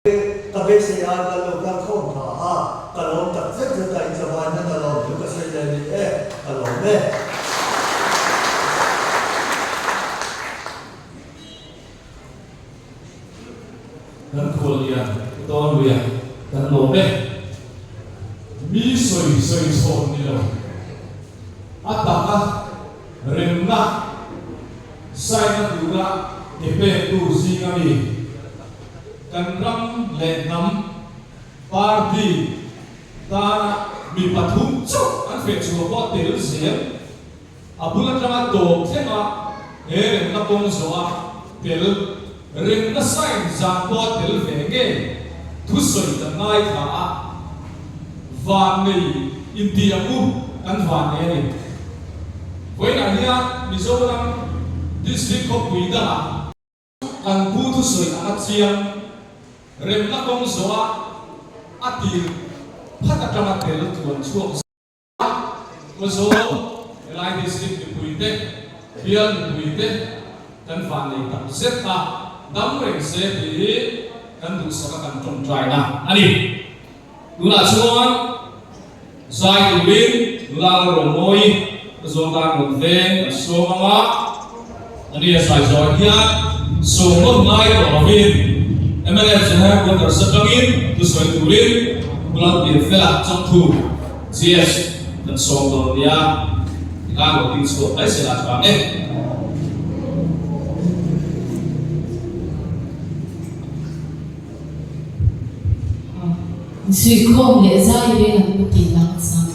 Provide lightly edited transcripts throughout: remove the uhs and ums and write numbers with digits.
Kabeh se ya ka lo ka khom tha ha ka lo tak zet zet ta jawan na ka lo lu ka sai le ni ka lo me kan khol ya ton ya kan lo me mi soi soi son ni lo ataka remna sai na dura kepe tu singami kan ram le nam party ta mi pathum chok an fe chu ko tel zel abula tama to thema he na pong zoa tel ren na sai za ko tel ve ge thu soi ta ngai tha van nei india mu kan van ne ni voi na nia mizoram district of puida kan pu thu soi a chiang rem na kong zoa atir phata tama tel tuan chuak ko zo lai district ni puite hian ni puite kan van nei tam set ta dam reng se ti kan du saka kan tong trai na ani duna chuan zai tu win la ro moi zo ka mun ven so ma ani sai zo hian so mo mai ro win MLF Jaya Water Sapangin, tu soal turin, pulang di vela cangku, CS dan soal dia, kalau di sekolah saya silat banget. Sikom le zai le nak tilang sang.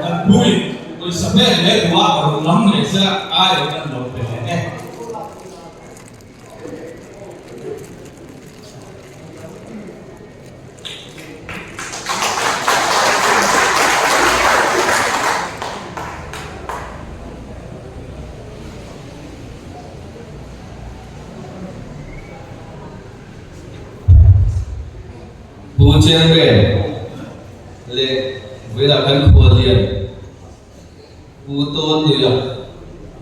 Nan bui tôi sắp hết lễ của họ lắm này sẽ ai được ăn được về em. Bố chen về lệ với là căn khu liền bố tôn thì là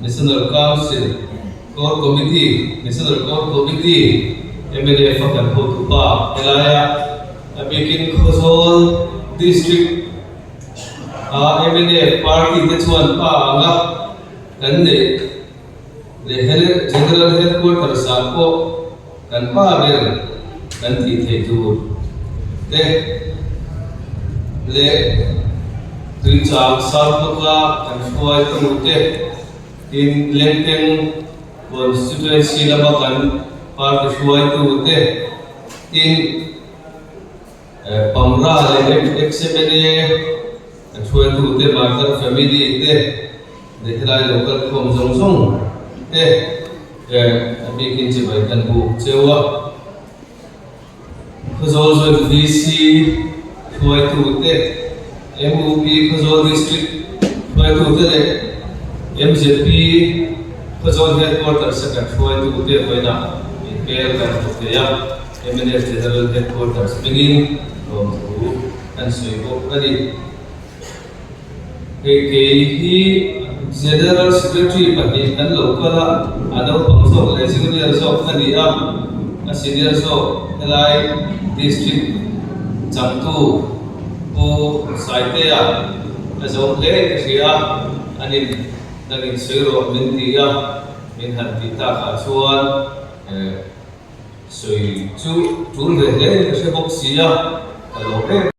National Council Core Committee National Core Committee MLA phát căn khu thứ ba Elaya Abikin Khosol District MLA Party thế chuan pa anga kan để General Headquarters sako kan pa ber kan thi thei tu te le tui chang sarpaka kan huai tu te in lengteng constituency lama kan party huai tu te in pamra le XMLA kan huai tu te martar family te dekhrai local khom zong zong te abikin che bai kan bu chewa Khazol Zone VC huai tu te MOP Khazol District huai tu te le MZP Khazol Headquarters kan huai tu te hoina impel kan tu te ya MNF General Headquarters begin rom tu kan sui ko kadi ke hi General Secretary pati kan lokala ado pangso le senior so kadi a senior so lai district changtu po saite a azong le sia anin naging siro mintia min hantita ka chuan sui chu le se bok sia alo